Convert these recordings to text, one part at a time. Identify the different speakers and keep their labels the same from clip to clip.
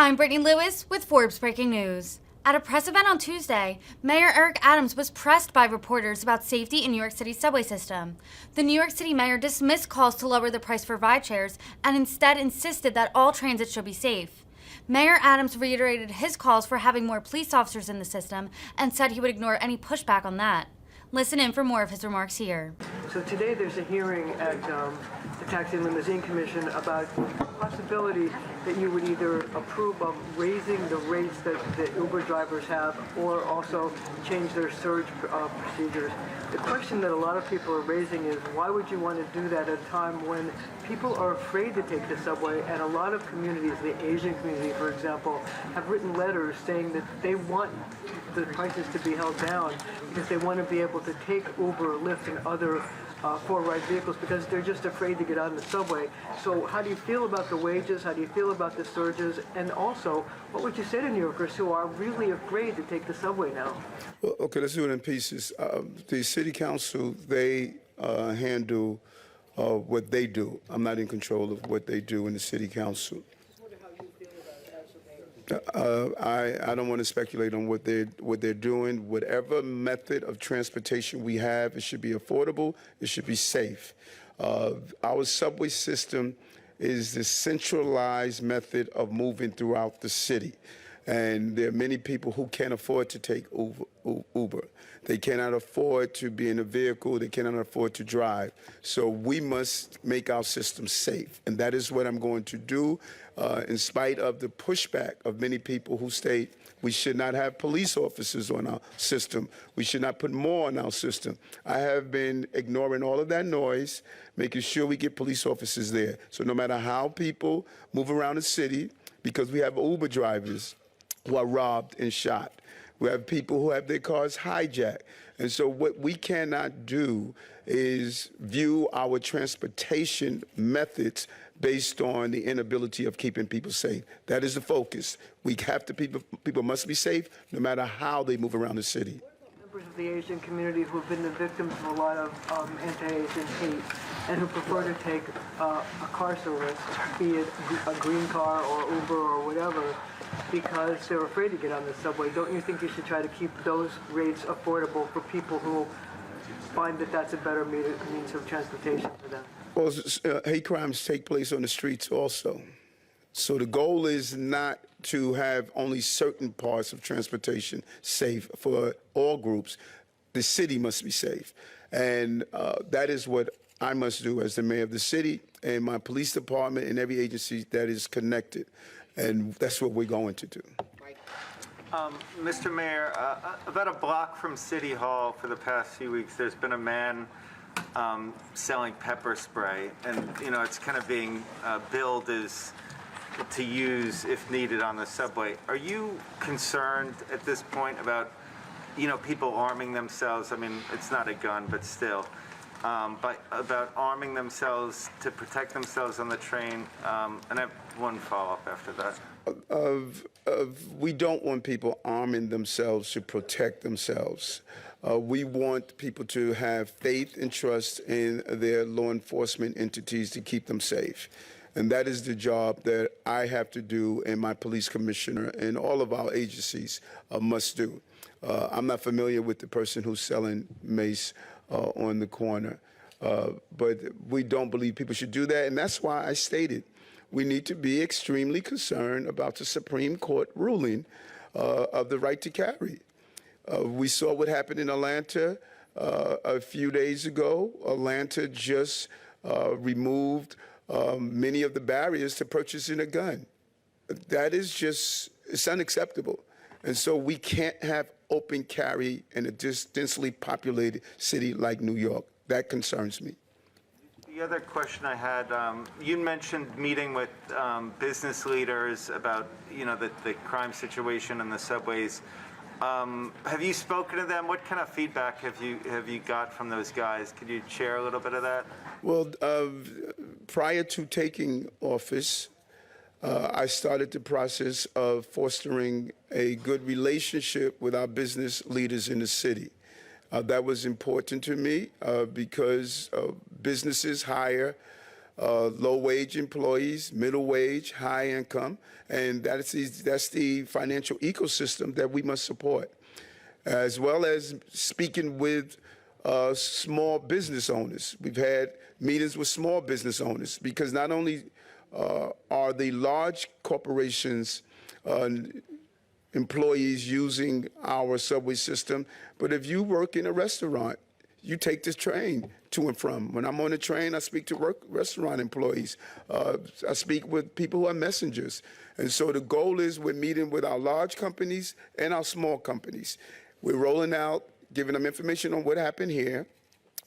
Speaker 1: I'm Brittany Lewis with Forbes Breaking News. At a press event on Tuesday, Mayor Eric Adams was pressed by reporters about safety in New York City's subway system. The New York City mayor dismissed calls to lower the price for ride shares and instead insisted that all transit should be safe. Mayor Adams reiterated his calls for having more police officers in the system and said he would ignore any pushback on that. Listen in for more of his remarks here.
Speaker 2: So today there's a hearing at the Taxi and Limousine Commission about the possibility that you would either approve of raising the rates that the Uber drivers have or also change their surge procedures. The question that a lot of people are raising is, why would you want to do that at a time when people are afraid to take the subway, and a lot of communities, the Asian community, for example, have written letters saying that they want the prices to be held down because they want to be able to take Uber, Lyft, and other four-ride vehicles because they're just afraid to get on the subway. So how do you feel about the wages? How do you feel about the surges? And also, what would you say to New Yorkers who are really afraid to take the subway now?
Speaker 3: Well, okay, let's do it in pieces. The city council, they handle what they do. I'm not in control of what they do in the city council. I don't want to speculate on what they're doing. Whatever method of transportation we have, it should be affordable. It should be safe. Our subway system is the centralized method of moving throughout the city. And there are many people who can't afford to take Uber. They cannot afford to be in a vehicle. They cannot afford to drive. So we must make our system safe. And that is what I'm going to do, in spite of the pushback of many people who state we should not have police officers on our system. We should not put more on our system. I have been ignoring all of that noise, making sure we get police officers there. So no matter how people move around the city, because we have Uber drivers who are robbed and shot. We have people who have their cars hijacked. And so what we cannot do is view our transportation methods based on the inability of keeping people safe. That is the focus. We have to, people must be safe no matter how they move around the city.
Speaker 2: Members of the Asian community who have been the victims of a lot of anti-Asian hate and who prefer to take a car service, be it a green car or Uber or whatever, because they're afraid to get on the subway. Don't you think you should try to keep those rates affordable for people who find that that's a better means of transportation for them?
Speaker 3: Well, hate crimes take place on the streets also. So the goal is not to have only certain parts of transportation safe for all groups. The city must be safe. And that is what I must do as the mayor of the city and my police department and every agency that is connected. And that's what we're going to do.
Speaker 4: Mr. Mayor, about a block from City Hall for the past few weeks, there's been a man selling pepper spray. And, you know, it's kind of being billed as to use if needed on the subway. Are you concerned at this point about, you know, people arming themselves? I mean, it's not a gun, but still. But about arming themselves to protect themselves on the train. And I have one follow-up after that.
Speaker 3: We don't want people arming themselves to protect themselves. We want people to have faith and trust in their law enforcement entities to keep them safe. And that is the job that I have to do and my police commissioner and all of our agencies must do. I'm not familiar with the person who's selling mace on the corner, but we don't believe people should do that. And that's why I stated we need to be extremely concerned about the Supreme Court ruling of the right to carry. We saw what happened in Atlanta a few days ago. Atlanta just removed many of the barriers to purchasing a gun. That is just, it's unacceptable. And so we can't have open carry in a densely populated city like New York. That concerns me.
Speaker 4: The other question I had, you mentioned meeting with business leaders about, you know, the crime situation in the subways. Have you spoken to them? What kind of feedback have you got from those guys? Could you share a little bit of that?
Speaker 3: Well, prior to taking office, I started the process of fostering a good relationship with our business leaders in the city. That was important to me because businesses hire low-wage employees, middle wage, high income, and that's the financial ecosystem that we must support, as well as speaking with small business owners. We've had meetings with small business owners because not only are the large corporations employees using our subway system, but if you work in a restaurant, you take this train to and from. When I'm on the train, I speak to restaurant employees. I speak with people who are messengers. And so the goal is we're meeting with our large companies and our small companies. We're rolling out, giving them information on what happened here,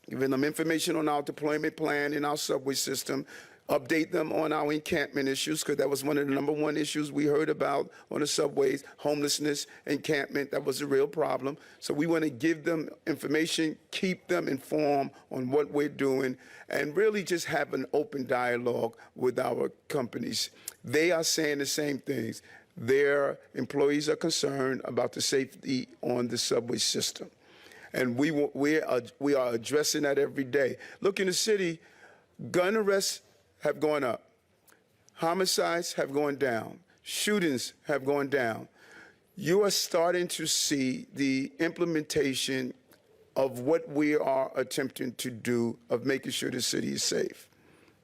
Speaker 3: giving them information on our deployment plan in our subway system, update them on our encampment issues, because that was one of the #1 issues we heard about on the subways, homelessness, encampment. That was a real problem. So we want to give them information, keep them informed on what we're doing, and really just have an open dialogue with our companies. They are saying the same things. Their employees are concerned about the safety on the subway system. And we are addressing that every day. Look, in the city, gun arrests have gone up. Homicides have gone down. Shootings have gone down. You are starting to see the implementation of what we are attempting to do of making sure the city is safe.